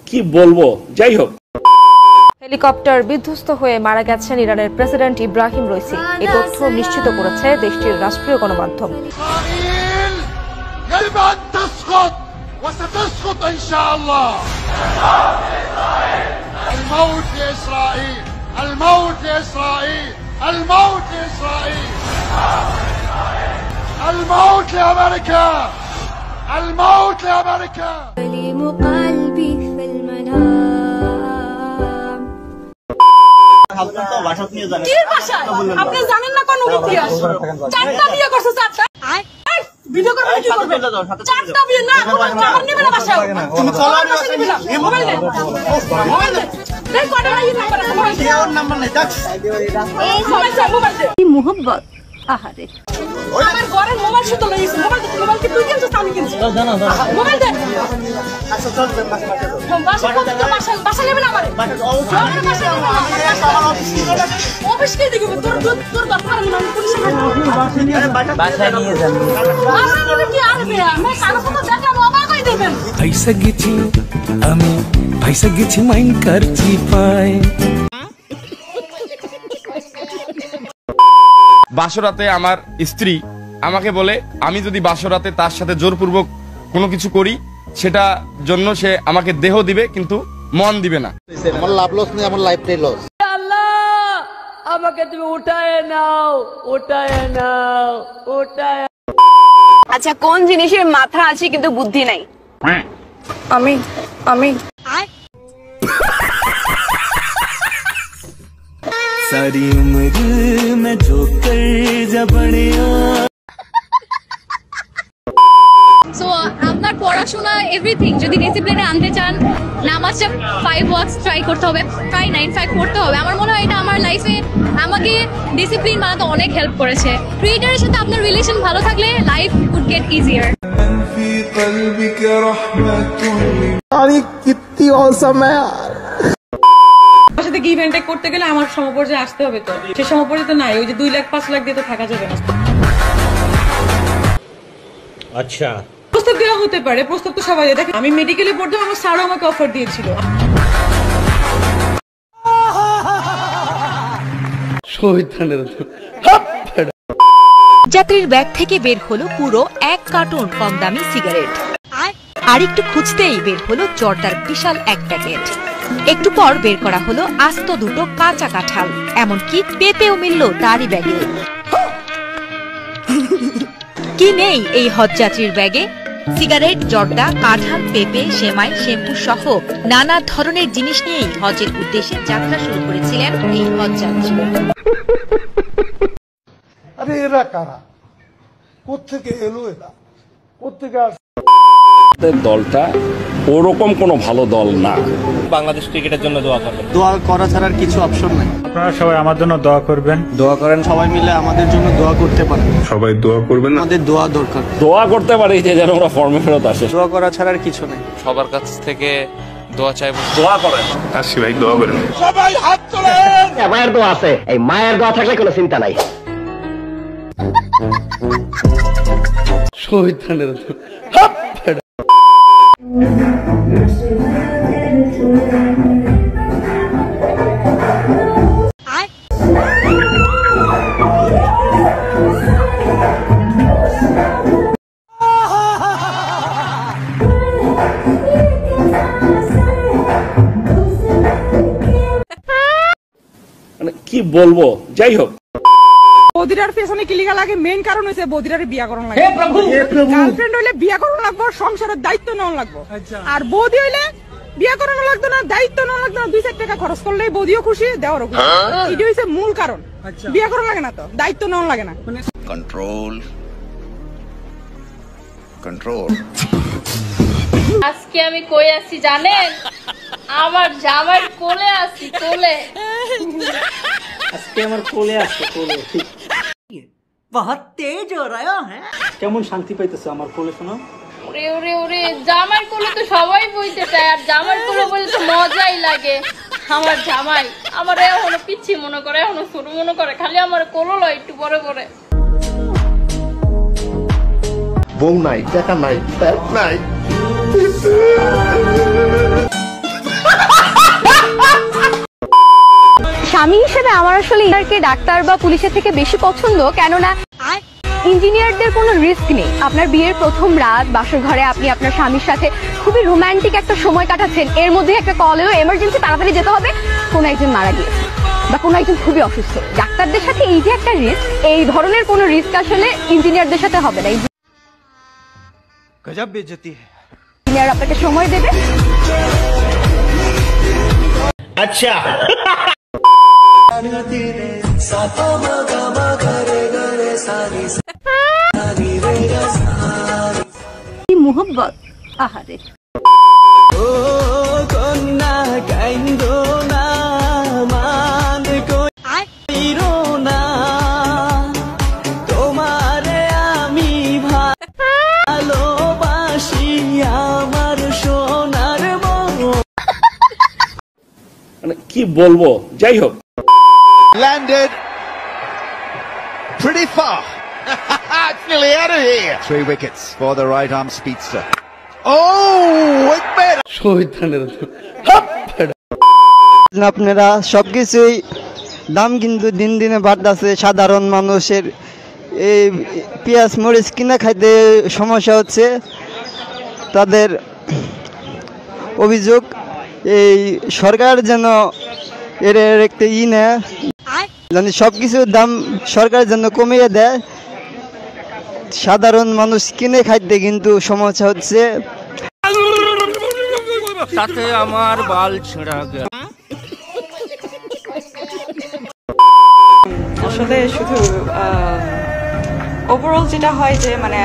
কি বলবো, যাই হোক। হেলিকপ্টার বিধ্বস্ত হয়ে মারা গেছেন ইরানের প্রেসিডেন্ট ইব্রাহিম রাইসি। এই তথ্য নিশ্চিত করেছে দেশটির রাষ্ট্রীয় গণমাধ্যম। আপনি জানেন না কোন ইতিহাস? চারটা বিয়ে করছে, চারটা ভিডিও করবে, কি করবে? চারটা বিয়ে না, আমার নেবে না বাসায়। তুমি চলো আর বাসায় নেবে না। মোবাইল দে, মোবাইল দে। দেখ কোটা নাই নাম্বার আছে, মোবাইল দে। ওর নাম্বার নাই, দেখ। এই মোবাইল দে। কি মোহব্বত, আহারে। আমার ঘরের মোবাইল শুধু লইছে, মোবাইল দে, মোবাইল কি তুই কিনছিস আমি কিনছি? জানা জানা। মোবাইল দে। আচ্ছা চল বাসায় বাসায় নেবে না আমারে। অফিস কে দেখবে তোর দরকার না পুলিশের বাসায় নিয়ে যান। বাসায় কি আরবে আমি কারো কোনো দেখা বাবা কই দেবেন? পয়সা গেছি আমি, পয়সা গেছি মাইন করছি পায়। বাসরাতে আমার স্ত্রী আমাকে বলে আমি যদি বাসরাতে তার সাথে জোরপূর্বক কোনো কিছু করি সেটা জন্য সে আমাকে দেহ দিবে কিন্তু মন দিবে না। আমার লাভ লস নেই, আমার লাইফটাই লস। আল্লাহ আমাকে তুমি উঠায় নাও, উঠায় নাও, উঠায়। আচ্ছা কোন জিনিসের মাথা আছে কিন্তু বুদ্ধি নাই? আমি सारी उम्र में जो कर जा बढ़िया। সো আপনার পড়াশোনা এভরিথিং যদি ডিসিপ্লিনে আনতে চান, নামাজটা 5 ওয়াক্স ট্রাই করতে হবে, ট্রাই 9-5 করতে হবে। আমার মনে হয় এটা আমার লাইফে আমাকে ডিসিপ্লিন বানাতে অনেক হেল্প করেছে। ক্রিয়েটরের সাথে আপনার রিলেশন ভালো থাকলে লাইফ উড গেট ইজিয়ার। কিতনি অসম है यार। সাথে কি ইভেন্টে করতে গেলে আমার সমপর্যায়ে আসতে হবে, তো সে সমপর্যায়ে তো নাই। ওই যে 2 লাখ 5 লাখ দিয়ে তো থাকা যাবে না। আচ্ছা, প্রস্তাব দেওয়া হতে পারে, প্রস্তাব তো সবাই দেয়। আমি মেডিকেলে পড়তাম, আমার স্যারও আমাকে অফার দিয়েছিল। যাত্রীর ব্যাগ থেকে বের হলো পুরো 1 কার্টুন কম দামি সিগারেট। আর একটু খুঁজতেই বের হলো জর্দার বিশাল 1 প্যাকেট। একটু পর বের করা হলো আস্ত 2টো কাঁচা কাঁঠাল, এমনকি পেঁপেও মিলল তারই ব্যাগে। কি নেই এই হজ যাত্রীর ব্যাগে? সিগারেট, জর্দা, কাঁঠাল, পেঁপে, সেমাই, শ্যাম্পু সহ নানা ধরনের জিনিস নিয়েই হজের উদ্দেশ্যে যাত্রা শুরু করেছিলেন এই হজ যাত্রী। আরে এরা কারা, কোত্থেকে এলো, এরা কোত্থেকে আসছে? দলটা ওরকম কোনো ভালো দল না। বাংলাদেশ ক্রিকেটের জন্য দোয়া করবেন। দোয়া করা ছাড়া কিছু অপশন নাই। আপনারা সবাই আমার জন্য দোয়া করবেন। দোয়া করেন, সবাই মিলে আমাদের জন্য দোয়া করতে পারেন। সবাই দোয়া করবেন, আমাদের দোয়া দরকার। দোয়া করতে পারি যে যেন ওরা ফর্মে ফেরত আসে। দোয়া করা ছাড়া কিছু নেই। সবার কাছ থেকে দোয়া চাইবো। দোয়া করেন, আসি ভাই দোয়া করেন। সবাই হাত তোলেন। মায়ের দোয়া আছে, এই মায়ের দোয়া থাকলে কোনো চিন্তা নাই। শহীদানের কি বলবো, যাই হোক। বৌদিরার পেছনে কি লিখা লাগে? মেইন কারণ হচ্ছে বৌদিরার বিয়া করানো লাগে। হে প্রভু, গার্লফ্রেন্ড হইলে বিয়া করানো লাগবে, সংসারের দায়িত্ব নেওয়া লাগবে। আর বৌদি হইলে বিয়া করানো লাগতো না, দায়িত্ব নেওয়া লাগতো না। 2-4 টাকা খরচ করলেই বৌদিও খুশি, দেওয়ারও খুশি। এটা হচ্ছে মূল কারণ। বিয়া করানো লাগে না, তো দায়িত্ব নেওয়া লাগে না। Control control. আজকে আমি কই আছি জানেন? আমার জামার কোলে আছি, কোলে। আজকে আমার কোলে আসছে, কোলে। বহুত তেজ হো রহা হ্যাঁ। কেমন শান্তি পাইতেছে আমার কোলে? শোনো, ওরে ওরে ওরে, জামার কোলে তো সবাই বইতে চায়, আর জামার কোলে বলে তো মজাই লাগে। আমার জামাই আমার এখনো পিচ্ছি মনে করে, এখনো ছোট মনে করে, খালি আমার কোলো লয় একটু পরে পরে। বউ নাই, টাকা নাই, ব্যাগ নাই। স্বামী হিসেবে আমার আসলে ইঞ্জিনিয়ারকে ডাক্তার বা পুলিশের থেকে বেশি পছন্দ, কেননা ইঞ্জিনিয়ারদের কোনো রিস্ক নেই। আপনার বিয়ের প্রথম রাত বাসর ঘরে আপনি আপনার স্বামীর সাথে খুবই রোমান্টিক একটা সময় কাটাচ্ছেন, এর মধ্যে একটা কল এলো এমার্জেন্সি তাড়াতাড়ি যেতে হবে, কোনো একজন মারা গিয়েছে বা কোনো একজন খুবই অসুস্থ। ডাক্তারদের সাথে এই যে একটা রিস্ক, এই ধরনের কোনো রিস্ক আসলে ইঞ্জিনিয়ারদের সাথে হবে না। গজব বেইজ্জতি है। ইঞ্জিনিয়ার আপনাকে সময় দেবে। আচ্ছা মোহব্বত আহারে। ও কন্যা কাইন্দো না, মান কইরো না, তোমারে আমি ভালোবাসি আমার সোনার বউ। মানে কি বলবো, যাই হোক। landed pretty far. It's nearly out of here. 3 wickets for the right arm speedster. Oh, it made আপনারা সবকিছুই দাম কিন্তু দিন দিনে বাড়তেছে। সাধারণ মানুষের এই পেঁয়াজ মরিচ কিনা খাইতে সমস্যা হচ্ছে। তাদের অভিযোগ এই সরকার যেন এর একটা নেয়, মানে সবকিছুর দাম সরকার যেন কমিয়ে দেয়। সাধারণ মানুষ কিনে খাইতে কিন্তু সমস্যা হচ্ছে। তাতে আমার বাল ছেঁড়া গেল। আসলে শুধু ওভারঅল যেটা হয় যে মানে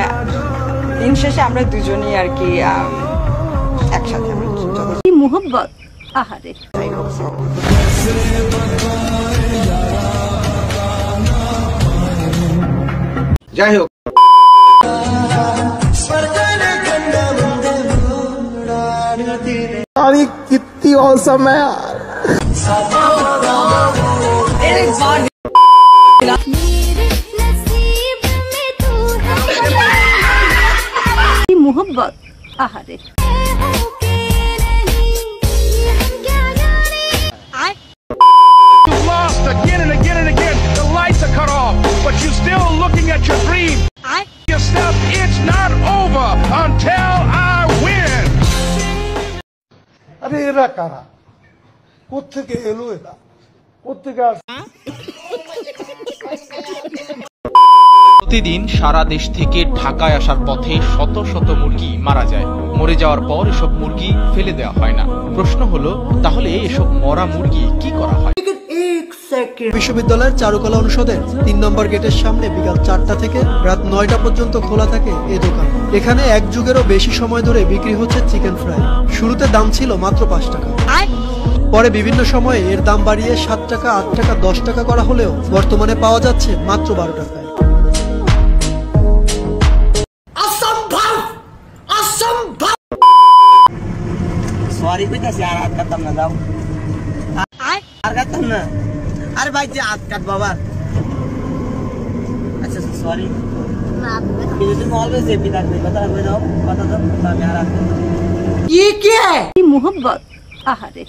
দিন শেষে আমরা দুজনেই আর কি একসাথে মোহব্বত আহারে। যাই হোক कितनी औसम है यार। মোহব্বত আহারে। Lost again and again and again. The lights are cut off, but you're still looking at your dream. Yourself, it's not over until I win. अरे एरा कारा কোত্থেকে এলো, এরা কোত্থেকে আসছে? প্রতিদিন সারা দেশ থেকে ঢাকায় আসার পথে শত শত মুরগি মারা যায়। মরে যাওয়ার পর এসব মুরগি ফেলে দেওয়া হয় না। প্রশ্ন হলো, তাহলে এসব মরা মুরগি কি করা হয়? বিশ্ববিদ্যালয়ের চারুকলা অনুষদের 3 নম্বর গেটের সামনে বিকাল 4টা থেকে রাত 9টা পর্যন্ত খোলা থাকে এই দোকান। এখানে এক যুগেরও বেশি সময় ধরে বিক্রি হচ্ছে চিকেন ফ্রাই। শুরুতে দাম ছিল মাত্র 5 টাকা, পরে বিভিন্ন সময়ে এর দাম বাড়িয়ে 7 টাকা, 8 টাকা, 10 টাকা করা হলেও বর্তমানে পাওয়া যাচ্ছে মাত্র 12 টাকায়। সরি কইতাছি, আর হাত কাটতাম না, যাও আর কাটতাম না। আরে ভাই যে হাত কাট বাবা। আচ্ছা সরি, তুমি অলওয়েজ হ্যাপি থাকবে। কথা বলে দাও, কথা দাও, আমি আর মোহব্বত আহারে।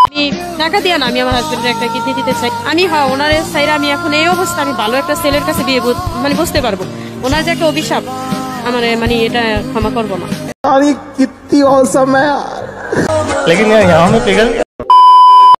আমি টাকা দিয়ে না, আমি আমার হাজবেন্ডের একটা কিডনি দিতে চাই। আমি ওনার সাইরা আমি এখন এই অবস্থা, আমি ভালো একটা ছেলের কাছে বিয়ে মানে বুঝতে পারবো। ওনার যে একটা অভিশাপ, আমার মানে এটা ক্ষমা করবো না। कितनी औसम है यार। लेकिन यहाँ में पिघल